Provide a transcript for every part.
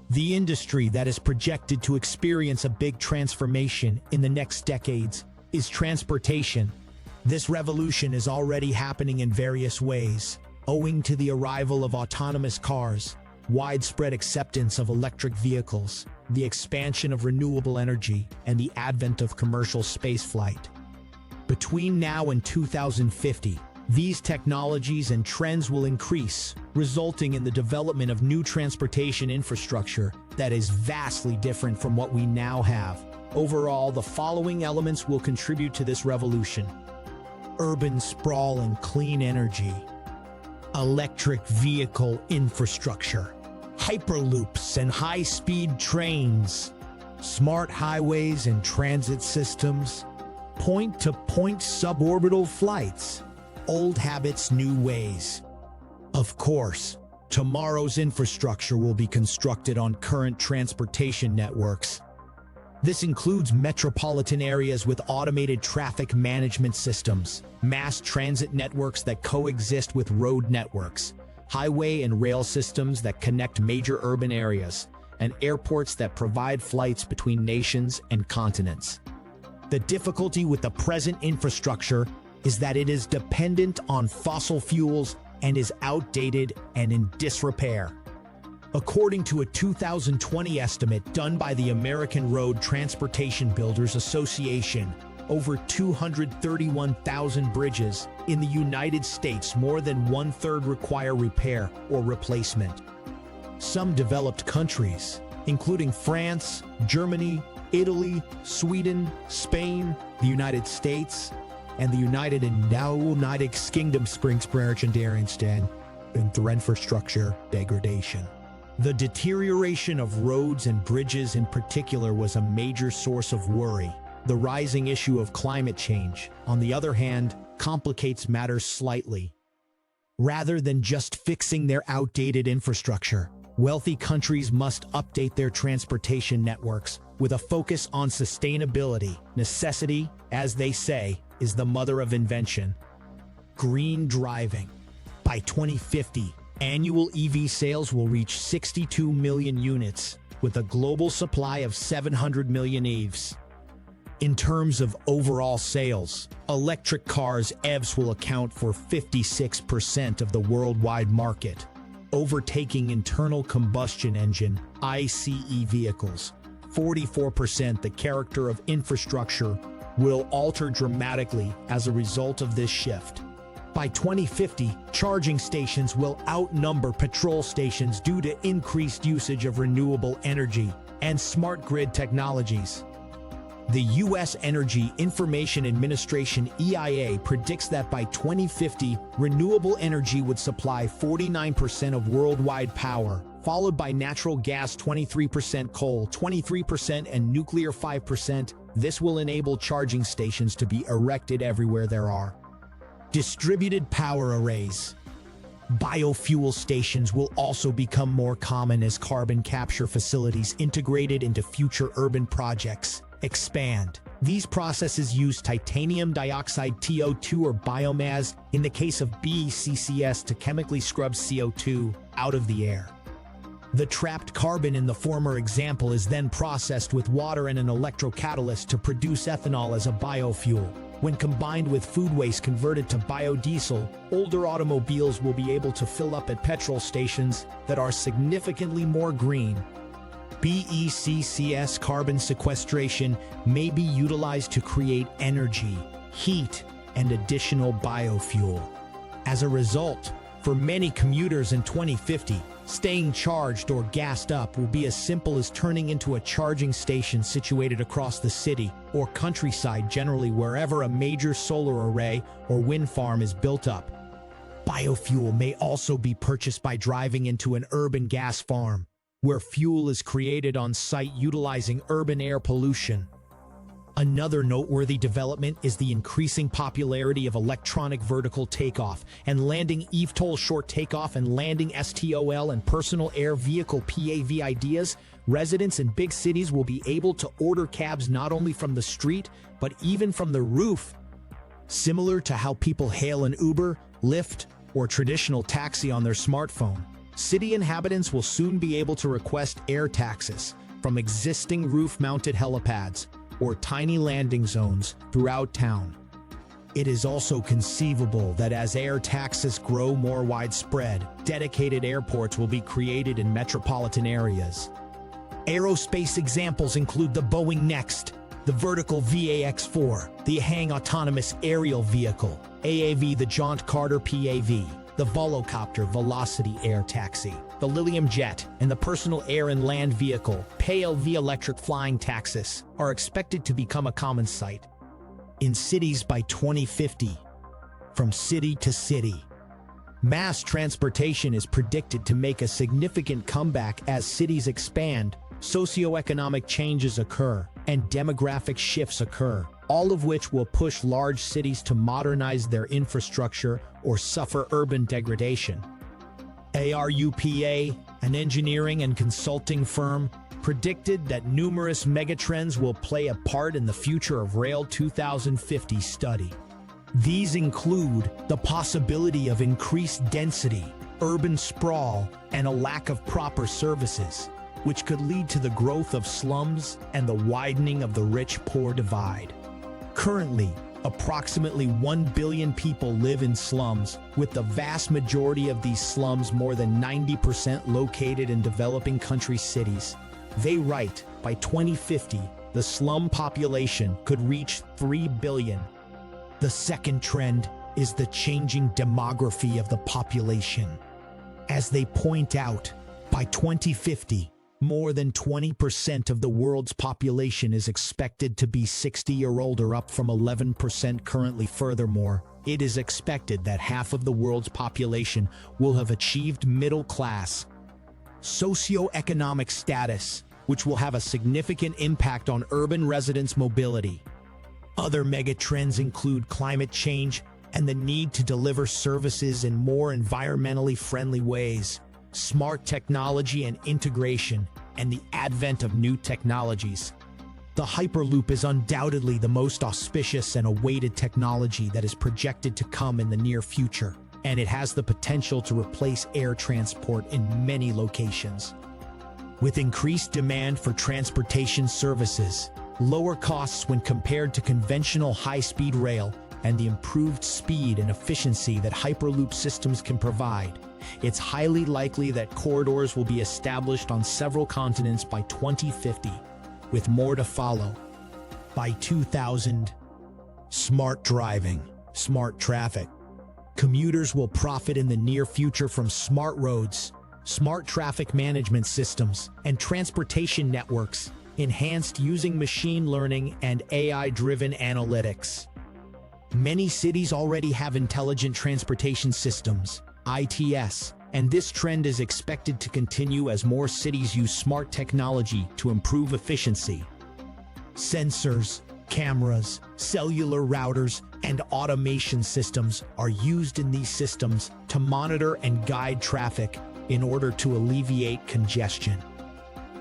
The industry that is projected to experience a big transformation in the next decades is transportation. This revolution is already happening in various ways, owing to the arrival of autonomous cars, widespread acceptance of electric vehicles, the expansion of renewable energy, and the advent of commercial spaceflight. Between now and 2050, these technologies and trends will increase, resulting in the development of new transportation infrastructure that is vastly different from what we now have. Overall, the following elements will contribute to this revolution: urban sprawl and clean energy, electric vehicle infrastructure, hyperloops and high-speed trains, smart highways and transit systems, point-to-point suborbital flights, old habits, new ways. Of course, tomorrow's infrastructure will be constructed on current transportation networks. This includes metropolitan areas with automated traffic management systems, mass transit networks that coexist with road networks, highway and rail systems that connect major urban areas, and airports that provide flights between nations and continents. The difficulty with the present infrastructure is that it is dependent on fossil fuels and is outdated and in disrepair. According to a 2020 estimate done by the American Road Transportation Builders Association, over 231,000 bridges in the United States, more than one-third, require repair or replacement. Some developed countries, including France, Germany, Italy, Sweden, Spain, the United States, and the United Kingdom, in the infrastructure degradation. The deterioration of roads and bridges in particular was a major source of worry. The rising issue of climate change, on the other hand, complicates matters slightly. Rather than just fixing their outdated infrastructure, wealthy countries must update their transportation networks with a focus on sustainability. Necessity, as they say, is the mother of invention. Green driving. By 2050, annual EV sales will reach 62 million units, with a global supply of 700 million EVs. In terms of overall sales, electric cars EVs will account for 56% of the worldwide market, overtaking internal combustion engine (ICE) vehicles. 44%. The character of infrastructure will alter dramatically as a result of this shift. By 2050, charging stations will outnumber petrol stations due to increased usage of renewable energy and smart grid technologies. The U.S. Energy Information Administration (EIA) predicts that by 2050, renewable energy would supply 49% of worldwide power, followed by natural gas 23%, coal 23%, and nuclear 5%. This will enable charging stations to be erected everywhere there are distributed power arrays. Biofuel stations will also become more common as carbon capture facilities integrated into future urban projects expand. These processes use titanium dioxide (TO2) or biomass, in the case of BCCS, to chemically scrub CO2 out of the air. The trapped carbon in the former example is then processed with water and an electrocatalyst to produce ethanol as a biofuel. When combined with food waste converted to biodiesel, older automobiles will be able to fill up at petrol stations that are significantly more green. BCCS carbon sequestration may be utilized to create energy, heat, and additional biofuel. As a result, for many commuters in 2050, staying charged or gassed up will be as simple as turning into a charging station situated across the city or countryside, generally wherever a major solar array or wind farm is built up. Biofuel may also be purchased by driving into an urban gas farm, where fuel is created on site utilizing urban air pollution. Another noteworthy development is the increasing popularity of electronic vertical takeoff and landing (eVTOL), short takeoff and landing (STOL), and personal air vehicle (PAV) ideas. Residents in big cities will be able to order cabs not only from the street, but even from the roof. Similar to how people hail an Uber, Lyft, or traditional taxi on their smartphone, City inhabitants will soon be able to request air taxis from existing roof-mounted helipads or tiny landing zones throughout town. It is also conceivable that as air taxis grow more widespread, dedicated airports will be created in metropolitan areas. Aerospace examples include the Boeing Next, the Vertical VAX-4, the Hang Autonomous Aerial Vehicle, AAV, the Jaunt Carter PAV, the Volocopter Velocity Air Taxi, the Lilium Jet, and the Personal Air and Land Vehicle, PALV Electric Flying Taxis, are expected to become a common sight in cities by 2050. From city to city, mass transportation is predicted to make a significant comeback as cities expand, socioeconomic changes occur, and demographic shifts occur, all of which will push large cities to modernize their infrastructure or suffer urban degradation. ARUPA, an engineering and consulting firm, predicted that numerous megatrends will play a part in the future of Rail 2050 study. These include the possibility of increased density, urban sprawl, and a lack of proper services, which could lead to the growth of slums and the widening of the rich-poor divide. Currently, approximately 1 billion people live in slums, with the vast majority of these slums, more than 90%, located in developing country cities. They write, by 2050, the slum population could reach 3 billion. The second trend is the changing demography of the population. As they point out, by 2050, more than 20% of the world's population is expected to be 60 or older, up from 11% currently. Furthermore, it is expected that half of the world's population will have achieved middle class socioeconomic status, which will have a significant impact on urban residents' mobility. Other megatrends include climate change and the need to deliver services in more environmentally friendly ways, smart technology and integration, and the advent of new technologies. The Hyperloop is undoubtedly the most auspicious and awaited technology that is projected to come in the near future, and it has the potential to replace air transport in many locations. With increased demand for transportation services, lower costs when compared to conventional high-speed rail, and the improved speed and efficiency that Hyperloop systems can provide, it's highly likely that corridors will be established on several continents by 2050, with more to follow. By 2000, smart driving, smart traffic. Commuters will profit in the near future from smart roads, smart traffic management systems, and transportation networks, enhanced using machine learning and AI-driven analytics. Many cities already have intelligent transportation systems, ITS, and this trend is expected to continue as more cities use smart technology to improve efficiency. Sensors, cameras, cellular routers, and automation systems are used in these systems to monitor and guide traffic in order to alleviate congestion.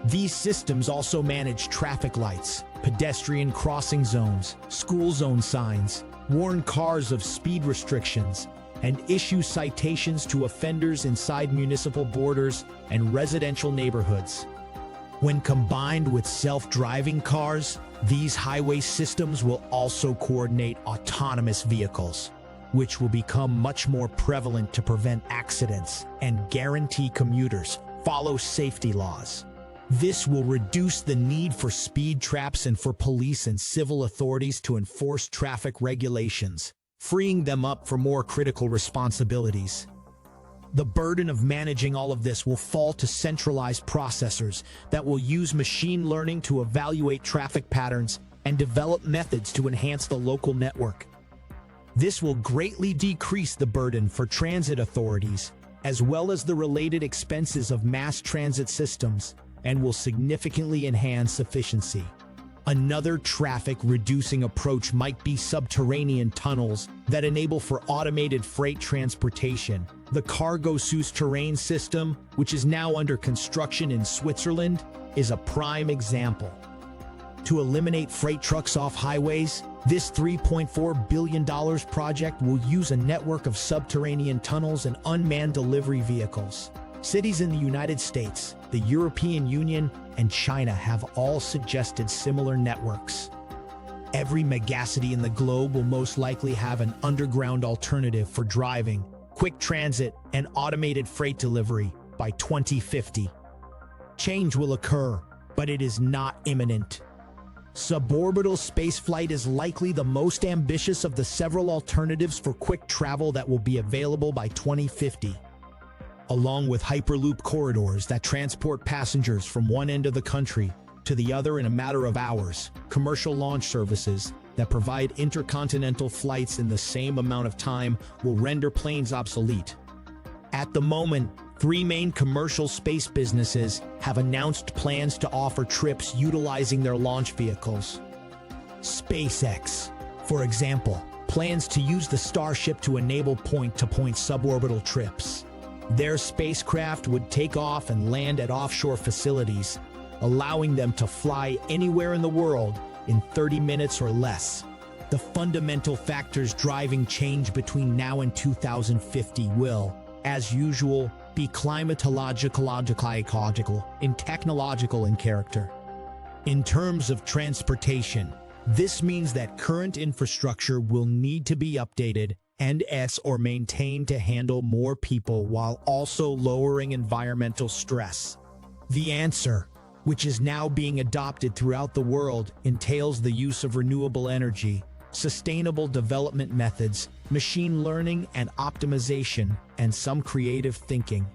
These systems also manage traffic lights, pedestrian crossing zones, school zone signs, warn cars of speed restrictions, and issue citations to offenders inside municipal borders and residential neighborhoods. When combined with self-driving cars, these highway systems will also coordinate autonomous vehicles, which will become much more prevalent to prevent accidents and guarantee commuters follow safety laws. This will reduce the need for speed traps and for police and civil authorities to enforce traffic regulations, freeing them up for more critical responsibilities. The burden of managing all of this will fall to centralized processors that will use machine learning to evaluate traffic patterns and develop methods to enhance the local network. This will greatly decrease the burden for transit authorities, as well as the related expenses of mass transit systems, and will significantly enhance efficiency. Another traffic-reducing approach might be subterranean tunnels that enable for automated freight transportation. The Cargo Subterranean system, which is now under construction in Switzerland, is a prime example. To eliminate freight trucks off highways, this $3.4 billion project will use a network of subterranean tunnels and unmanned delivery vehicles. Cities in the United States, the European Union, and China have all suggested similar networks. Every megacity in the globe will most likely have an underground alternative for driving, quick transit, and automated freight delivery by 2050. Change will occur, but it is not imminent. Suborbital spaceflight is likely the most ambitious of the several alternatives for quick travel that will be available by 2050. Along with hyperloop corridors that transport passengers from one end of the country to the other in a matter of hours, commercial launch services that provide intercontinental flights in the same amount of time will render planes obsolete. At the moment, 3 main commercial space businesses have announced plans to offer trips utilizing their launch vehicles. SpaceX, for example, plans to use the Starship to enable point-to-point suborbital trips. Their spacecraft would take off and land at offshore facilities, allowing them to fly anywhere in the world in 30 minutes or less. The fundamental factors driving change between now and 2050 will, as usual, be climatological, ecological, and technological in character. In terms of transportation, this means that current infrastructure will need to be updated or maintained to handle more people while also lowering environmental stress. The answer, which is now being adopted throughout the world, entails the use of renewable energy, sustainable development methods, machine learning and optimization, and some creative thinking.